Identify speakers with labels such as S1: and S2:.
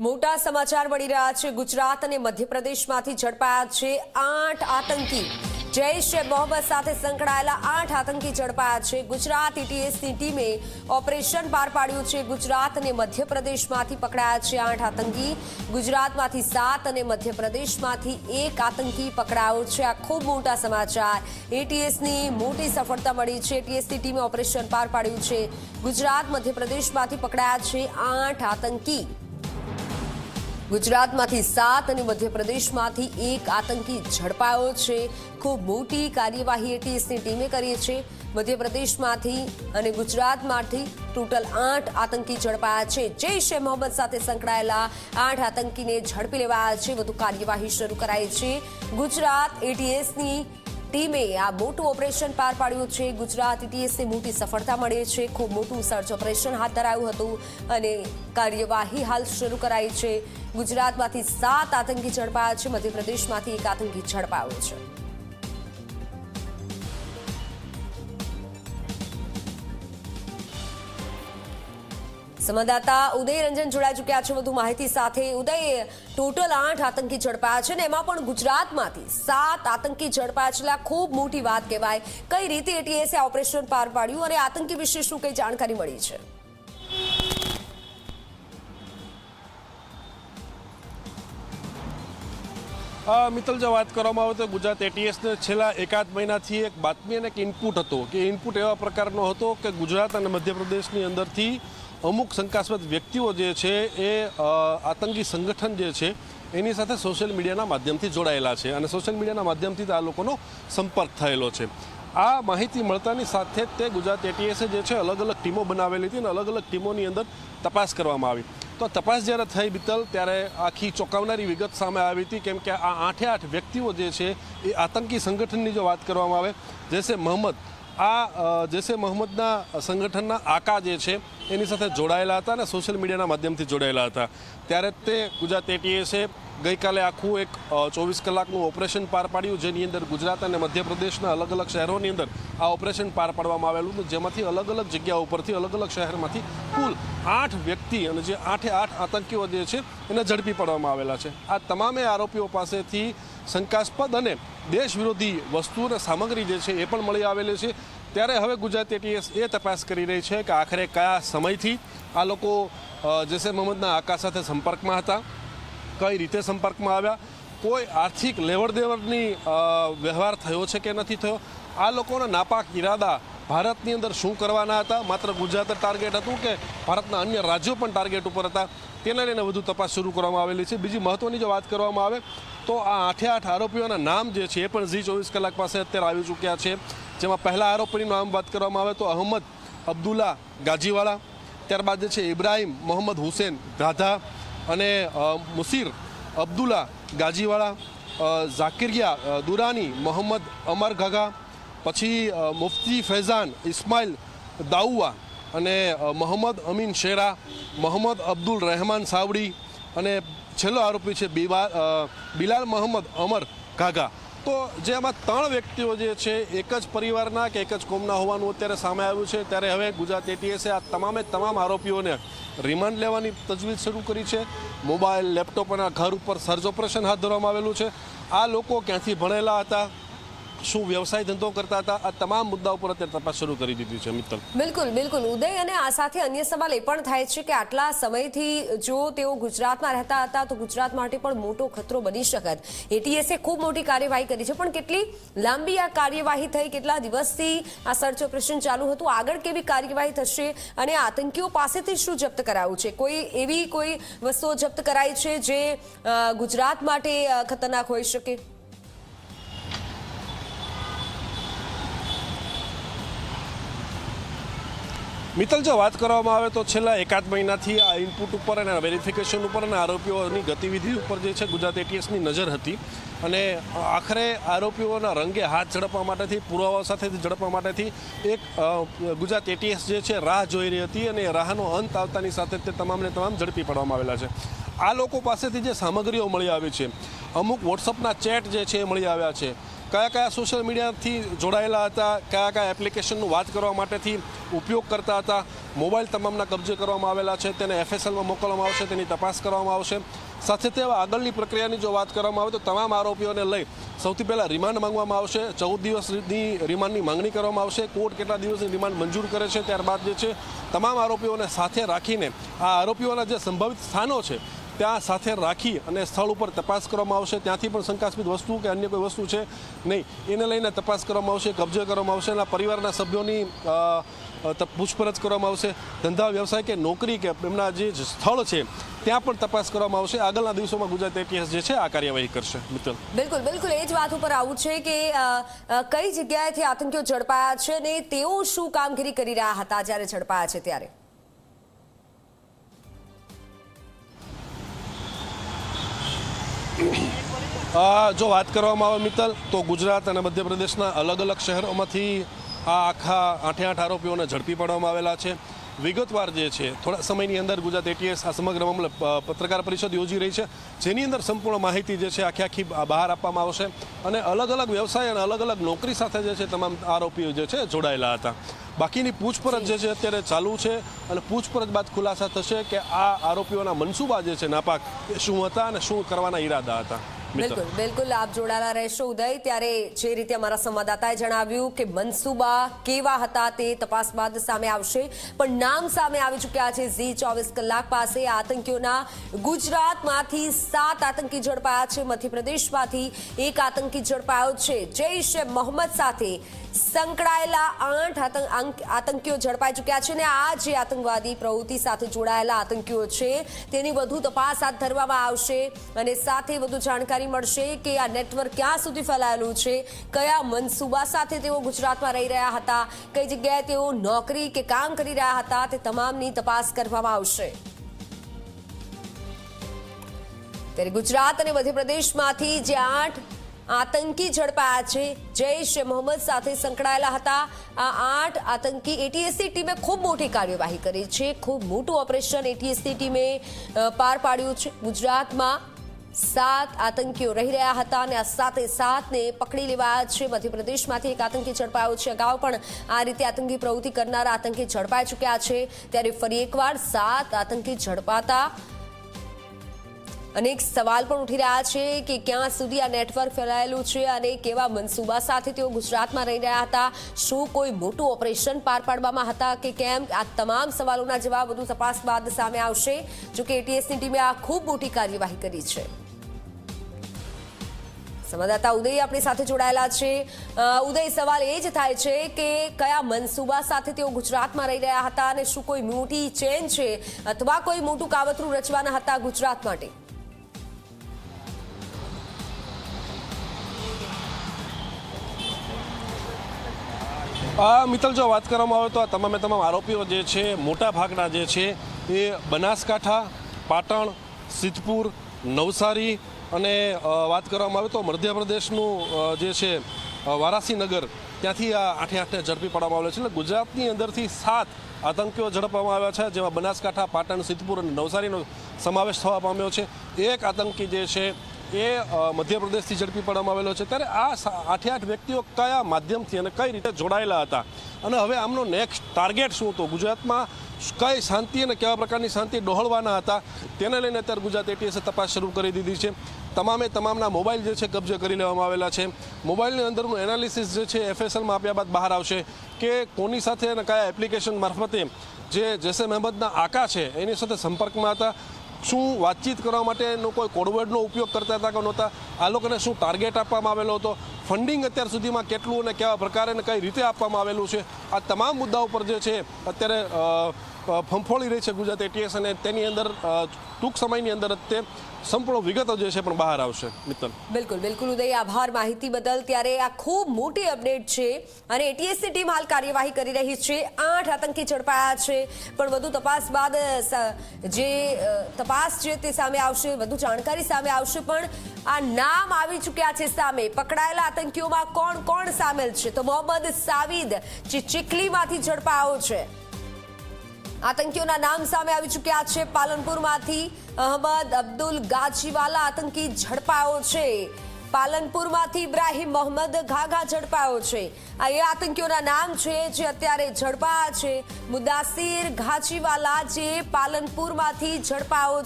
S1: મોટા સમાચાર મળી રહ્યા છે। ગુજરાત અને મધ્યપ્રદેશમાંથી ઝડપાયા છે 8 આતંકી। જૈશ એ મોહમ્મદ સાથે સંકળાયેલા 8 આતંકી ઝડપાયા છે। ગુજરાત એટીએસની ટીમે ઓપરેશન પાર પાડ્યું છે। ગુજરાત અને મધ્યપ્રદેશમાંથી પકડાયા છે 8 આતંકી। ગુજરાતમાંથી 7 અને મધ્યપ્રદેશમાંથી 1 આતંકી પકડાયો છે। આ ખૂબ મોટા સમાચાર। એટીએસની મોટી સફળતા મળી છે। એટીએસની ટીમે ઓપરેશન પાર પાડ્યું છે। ગુજરાત મધ્યપ્રદેશમાંથી પકડાયા છે 8 આતંકી। ગુજરાતમાંથી 7 અને મધ્યપ્રદેશમાંથી 1 આતંકી ઝડપાયો છે। ખૂબ મોટી કાર્યવાહી એટીએસની ટીમે કરી છે। મધ્યપ્રદેશમાંથી અને ગુજરાતમાંથી ટોટલ 8 આતંકી ઝડપાયા છે। જૈશ એ મોહમ્મદ સાથે સંકળાયેલા 8 આતંકીને ઝડપી લેવાયા છે। વધુ કાર્યવાહી શરૂ કરાઈ છે। ગુજરાત એટીએસની ટીમે આ મોટું ઓપરેશન પાર પાડ્યું છે। ગુજરાત એટીએસને મોટી સફળતા મળી છે। ખૂબ મોટું સર્ચ ઓપરેશન હાથ ધરાયું હતું અને કાર્યવાહી હાલ શરૂ કરાઈ છે। ગુજરાતમાંથી 7 આતંકી ઝડપાયા છે। મધ્યપ્રદેશમાંથી 1 આતંકી ઝડપાયો છે। સંવાદદાતા ઉદય રંજન જોડાઈ ચૂક્યા છે વધુ માહિતી સાથે। ઉદય, ટોટલ 8 આતંકી ઝડપાયા છે ને એમાં પણ ગુજરાતમાંથી 7 આતંકી ઝડપાયા છે। આ ખૂબ મોટી વાત કહેવાય। કઈ રીતે એટીએસે ઓપરેશન પાર પાડ્યું અને આતંકી વિશે શું કઈ જાણકારી મળી છે?
S2: મિત્તલ, જો વાત કરવામાં આવે તો ગુજરાત એટીએસને છેલ્લા એકાદ મહિનાથી એક બાતમી અને એક ઇનપુટ હતો કે ઇનપુટ એવા પ્રકારનો હતો કે ગુજરાત અને મધ્યપ્રદેશની અંદરથી અમુક શંકાસ્પદ વ્યક્તિઓ જે છે એ આતંકી સંગઠન જે છે એની સાથે સોશિયલ મીડિયાના માધ્યમથી જોડાયેલા છે અને સોશિયલ મીડિયાના માધ્યમથી આ લોકોનો સંપર્ક થયેલો છે। આ માહિતી મળતાની સાથે જ તે ગુજરાત એટીએસે જે છે અલગ અલગ ટીમો બનાવેલી હતી અને અલગ અલગ ટીમોની અંદર તપાસ કરવામાં આવી। તો તપાસ જ્યારે થઈ મિત્તલ, ત્યારે આખી ચોંકાવનારી વિગત સામે આવી હતી, કેમ કે આ 8 વ્યક્તિઓ જે છે એ આતંકી સંગઠનની જો વાત કરવામાં આવે, જૈશે મોહમ્મદ, આ જૈશે મોહમ્મદના સંગઠનના આકા જે છે એની સાથે જોડાયેલા હતા અને સોશિયલ મીડિયાના માધ્યમથી જોડાયેલા હતા। ત્યારે તે ગુજરાત એટીએસે ગઈકાલે આખું એક 24 કલાકનું ઓપરેશન પાર પાડ્યું, જેની અંદર ગુજરાત અને મધ્યપ્રદેશના અલગ અલગ શહેરોની અંદર આ ઓપરેશન પાર પાડવામાં આવેલું હતું, જેમાંથી અલગ અલગ જગ્યાઓ ઉપરથી અલગ અલગ શહેરમાંથી કુલ 8 વ્યક્તિ અને જે 8 આતંકીઓ જે છે એને ઝડપી પાડવામાં આવેલા છે। આ તમામે આરોપીઓ પાસેથી શંકાસ્પદ અને દેશ વિરોધી વસ્તુ અને સામગ્રી જે છે એ પણ મળી આવેલી છે। ત્યારે હવે ગુજરાત એટીએસ એ તપાસ કરી રહી છે કે આખરે કયા સમયથી આ લોકો જૈશે મોહમ્મદના આકા સાથે સંપર્કમાં હતા, કઈ રીતે સંપર્કમાં આવ્યા, કોઈ આર્થિક લેવડ દેવડની વ્યવહાર થયો છે કે નથી થયો, આ લોકોના નાપાક ઈરાદા ભારતની અંદર શું કરવાના હતા, માત્ર ગુજરાત ટાર્ગેટ હતું કે ભારતના અન્ય રાજ્યો પણ ટાર્ગેટ ઉપર હતા, તેને લઈને વધુ તપાસ શરૂ કરવામાં આવેલી છે। બીજી મહત્વની જો વાત કરવામાં આવે તો આ 8 આરોપીઓના નામ જે છે એ પણ ઝી 24 કલાક પાસે અત્યારે આવી ચૂક્યા છે। જેમાં પહેલા આરોપીનું નામ વાત કરવામાં આવે તો અહમદ અબ્દુલ્લા ગાજીવાલા, ત્યારબાદ જે છે ઇબ્રાહિમ મોહમ્મદ હુસેન ગાધા અને મુસીર અબ્દુલ્લા ગાજીવાલા, ઝાકિરિયા દુરાની મોહમ્મદ અમર ઘાઘા, પછી મુફ્તી ફૈઝાન ઇસ્માઇલ દાઉવા અને મોહમ્મદ અમીન શેરા, મોહમ્મદ અબ્દુલ રહેમાન સાવડી અને છેલ્લો આરોપી છે બિલાલ મોહમ્મદ અમર ઘાઘા। તો જે આમાં 3 વ્યક્તિઓ જે છે એક જ પરિવારના કે એક જ કોમના હોવાનું અત્યારે સામે આવ્યું છે। ત્યારે હવે ગુજરાત એટીએસે આ તમામ આરોપીઓને રિમાન્ડ લેવાની તજવીજ શરૂ કરી છે। મોબાઈલ, લેપટોપ અને ઘર ઉપર સર્ચ ઓપરેશન હાથ ધરવામાં આવેલું છે। આ લોકો ક્યાંથી ભણેલા હતા, શું વ્યવસાય ધંધો કરતા હતા, આ તમામ મુદ્દા ઉપર અત્યારે તપાસ શરૂ કરી દીધી છે। મિત્તલ,
S1: બિલકુલ ઉદય, અને આ સાથે અન્ય સવાલ એ પણ થાય છે કે આટલા સમયથી જો તેઓ ગુજરાતમાં રહેતા હતા તો ગુજરાત માટે પણ મોટો ખતરો બની શકત। એટીએસે ખૂબ મોટી કાર્યવાહી કરી છે, પણ કેટલી લાંબી આ કાર્યવાહી થઈ, કેટલા દિવસથી આ સર્ચ ઓપરેશન ચાલુ હતું, આગળ કેવી કાર્યવાહી થશે અને આતંકીઓ પાસેથી શું જપ્ત કરાયું છે? કોઈ વસ્તુઓ જપ્ત કરાઈ છે જે ગુજરાત માટે ખતરનાક હોઈ શકે?
S2: મિત્તલ, જો વાત કરવામાં આવે તો છેલ્લા એકાદ મહિનાથી આ ઇનપુટ ઉપર અને વેરિફિકેશન ઉપર અને આરોપીઓની ગતિવિધિ ઉપર જે છે ગુજરાત એટીએસની નજર હતી અને આખરે આરોપીઓના રંગે હાથ ઝડપવા માટેથી, પુરાવા સાથેથી ઝડપવા માટેથી એક ગુજરાત એટીએસ જે છે રાહ જોઈ રહી હતી અને રાહનો અંત આવતાની સાથે તે તમામને તમામ ઝડપી પાડવામાં આવેલા છે। આ લોકો પાસેથી જે સામગ્રીઓ મળી આવી છે, અમુક વોટ્સઅપના ચેટ જે છે એ મળી આવ્યા છે, કયા કયા સોશિયલ મીડિયાથી જોડાયેલા હતા, કયા કયા એપ્લિકેશનનું વાત કરવા માટેથી ઉપયોગ કરતા હતા, મોબાઈલ તમામના કબજે કરવામાં આવેલા છે, તેને FSLમાં મોકલવામાં આવશે, તેની તપાસ કરવામાં આવશે. સાથે તે આગળની પ્રક્રિયાની જો વાત કરવામાં આવે તો તમામ આરોપીઓને લઈ સૌથી પહેલાં રિમાન્ડ માંગવામાં આવશે. 14 દિવસની રિમાન્ડની માંગણી કરવામાં આવશે. કોર્ટ કેટલા દિવસની રિમાન્ડ મંજૂર કરે છે ત્યારબાદ જે છે તમામ આરોપીઓને સાથે રાખીને આ આરોપીઓના જે સંભવિત સ્થાનો છે ત્યાં સાથે રાખી અને સ્થળ ઉપર તપાસ કરવામાં આવશે. ત્યાંથી પણ શંકાસ્પદ વસ્તુ કે અન્ય કોઈ વસ્તુ છે નહીં એને લઈને તપાસ કરવામાં આવશે, કબજે કરવામાં આવશે. એના પરિવારના સભ્યોની પૂછપરછ કરવામાં આવશે. ધંધા વ્યવસાય કે નોકરી કે એમના જે સ્થળ છે ત્યાં પણ તપાસ કરવામાં આવશે. આગળના દિવસોમાં ગુજરાત ATS જે છે આ કાર્યવાહી કરશે. મિત્તલ,
S1: બિલકુલ બિલકુલ એ જ વાત ઉપર આવું છે કે કઈ જગ્યાએથી આતંકીઓ ઝડપાયા છે અને તેઓ શું કામગીરી કરી રહ્યા હતા જ્યારે ઝડપાયા છે ત્યારે?
S2: જો વાત કરવામાં આવે મિત્તલ તો ગુજરાત અને મધ્યપ્રદેશના અલગ અલગ શહેરોમાંથી આ આખા 8 આરોપીઓને ઝડપી પાડવામાં આવેલા છે. વિગતવાર જે છે થોડા સમયની અંદર ગુજરાત ATS આ સમગ્ર મામલે પત્રકાર પરિષદ યોજી રહી છે, જેની અંદર સંપૂર્ણ માહિતી જે છે આખી બહાર આપવામાં આવશે. અને અલગ અલગ વ્યવસાય અને અલગ અલગ નોકરી સાથે જે છે તમામ આરોપીઓ જે છે જોડાયેલા હતા. બાકીની પૂછપરછ જે છે અત્યારે ચાલુ છે અને પૂછપરછ બાદ ખુલાસા થશે કે આ આરોપીઓના મનસૂબા જે છે નાપાક શું હતા અને શું કરવાના ઈરાદા હતા.
S1: બિલકુલ બિલકુલ આપ જોડાયેલા રહેશો ઉદય. ત્યારે જે રીતે અમારા સંવાદદાતાએ જણાવ્યું કે મનસૂબા કેવા હતા તે તપાસ બાદ સામે આવશે, પણ નામ સામે આવી ચૂક્યા છે. ઝી 24 કલાક પાસે આતંકીઓના ગુજરાતમાંથી 7 આતંકી ઝડપાયા છે, મધ્યપ્રદેશમાંથી 1 આતંકી ઝડપાયો છે. જૈશ-એ-મોહમ્મદ સાથે સંકળાયેલા 8 આતંકીઓ ઝડપાઈ ચૂક્યા છે અને આ જે આતંકવાદી પ્રવૃત્તિ સાથે જોડાયેલા આતંકીઓ છે તેની વધુ તપાસ હાથ ધરવામાં આવશે અને સાથે વધુ જાણકારી મળશે કે આ નેટવર્ક ક્યાં સુધી ફેલાયેલું છે, કયા મનસૂબા સાથે તેઓ ગુજરાતમાં રહી રહ્યા હતા, કઈ જગ્યાએ તેઓ નોકરી કે કામ કરી રહ્યા હતા, તે તમામની તપાસ કરવામાં આવશે. ત્યારે ગુજરાત અને મધ્યપ્રદેશમાંથી જે 8 આતંકી ઝડપાયા છે, જૈશ-એ-મોહમ્મદ સાથે સંકળાયેલા હતા, આ 8 આતંકી ATSની ટીમે ખૂબ મોટી કાર્યવાહી કરી છે. ખૂબ મોટું ઓપરેશન ATSની ટીમે પાર પાડ્યું છે. ગુજરાતમાં 7 આતંકીઓ રહી રહ્યા હતા અને આ 7ને પકડી લેવાયા છે. મધ્યપ્રદેશમાંથી 1 આતંકી ઝડપાયો છે. અગાઉ પણ આ રીતે આતંકી પ્રવૃત્તિ કરનારા આતંકી ઝડપાઈ ચૂક્યા છે. ત્યારે ફરી એકવાર 7 આતંકી ઝડપાતા અનેક સવાલ પણ ઉઠી રહ્યા છે કે ક્યાં સુધી આ નેટવર્ક ફેલાયેલું છે અને કેવા મનસૂબા સાથે તેઓ ગુજરાતમાં રહી રહ્યા હતા, શું કોઈ મોટું ઓપરેશન પાર પાડવામાં હતા કે કેમ? આ તમામ સવાલોના જવાબ વધુ તપાસ બાદ સામે આવશે. જોકે ATSની ટીમે આ ખૂબ મોટી કાર્યવાહી કરી છે. સંવાદદાતા ઉદય આપણી સાથે જોડાયેલા છે. ઉદય, સવાલ એ જ થાય છે કે કયા મનસૂબા સાથે તેઓ ગુજરાતમાં રહી રહ્યા હતા અને શું કોઈ મોટી ચેન છે અથવા કોઈ મોટું કાવતરું રચવાના હતા ગુજરાત માટે?
S2: મિત્તલ, જો વાત કરવામાં આવે તો આ તમામ આરોપીઓ જે છે મોટા ભાગના જે છે એ બનાસકાંઠા, પાટણ, સિદ્ધપુર, નવસારી અને વાત કરવામાં આવે તો મધ્યપ્રદેશનું જે છે વારાસીનગર ત્યાંથી આ 8 ઝડપી પાડવામાં આવેલા છે. એટલે ગુજરાતની અંદરથી 7 આતંકીઓ ઝડપવામાં આવ્યા છે, જેમાં બનાસકાંઠા, પાટણ, સિદ્ધપુર અને નવસારીનો સમાવેશ થવા પામ્યો છે. 1 આતંકી જે છે એ મધ્યપ્રદેશથી ઝડપી પાડવામાં આવેલો છે. ત્યારે આ 8 વ્યક્તિઓ કયા માધ્યમથી અને કઈ રીતે જોડાયેલા હતા અને હવે આમનો નેક્સ્ટ ટાર્ગેટ શું હતો, ગુજરાતમાં કઈ શાંતિ અને કેવા પ્રકારની શાંતિ ડહોળવાના હતા, તેને લઈને અત્યારે ગુજરાત ATSએ તપાસ શરૂ કરી દીધી છે. તમામના મોબાઈલ જે છે કબજે કરી લેવામાં આવેલા છે. મોબાઈલની અંદરનું એનાલિસિસ જે છે FSLમાં આપ્યા બાદ બહાર આવશે કે કોની સાથે અને કયા એપ્લિકેશન મારફતે જે જૈશ-એ-મોહમ્મદના આકા છે એની સાથે સંપર્કમાં હતા, શું વાતચીત કરવા માટેનો કોઈ કોડવર્ડનો ઉપયોગ કરતા હતા કે નહોતા, આ લોકોને શું ટાર્ગેટ આપવામાં આવેલો હતો, ફંડિંગ અત્યાર સુધીમાં કેટલું અને કેવા પ્રકારે અને કઈ રીતે આપવામાં આવેલું છે, આ તમામ મુદ્દાઓ પર જે છે અત્યારે ફંફોળી રહી છે ગુજરાત ATS અને તેની અંદર ટૂંક સમયની અંદર તે સંપૂર્ણ વિગતો જે છે પણ બહાર આવશે. મિત્તલ,
S1: બિલકુલ ઉદય, આભાર માહિતી બદલ. ત્યારે આ ખૂબ મોટી અપડેટ છે અને ATSની ટીમ હાલ કાર્યવાહી કરી રહી છે. 8 આતંકી ઝડપાયા છે, પણ વધુ તપાસ બાદ જે તપાસ છે તે સામે આવશે, વધુ જાણકારી સામે આવશે. પણ આ નામ આવી ચૂક્યા છે સામે. પકડાયેલા આતંકીઓમાં કોણ કોણ સામેલ છે? તો મોહમ્મદ સાવિદ જે ચીખલીમાંથી ઝડપાયો છે, આતંકીઓના નામ સામે આવી ચૂક્યા છે. પાલનપુરમાંથી અહમદ અબ્દુલ ગાજીવાલા આતંકી ઝડપાયો છે. પાલનપુરમાંથી ઇબ્રાહિમ મોહમ્મદ ઘાઘા ઝડપાયો છે. આ એ આતંકીઓના નામ છે જે અત્યારે ઝડપાયા છે. મુદાસિર ઘાચીવાલા જે પાલનપુરમાંથી ઝડપાયો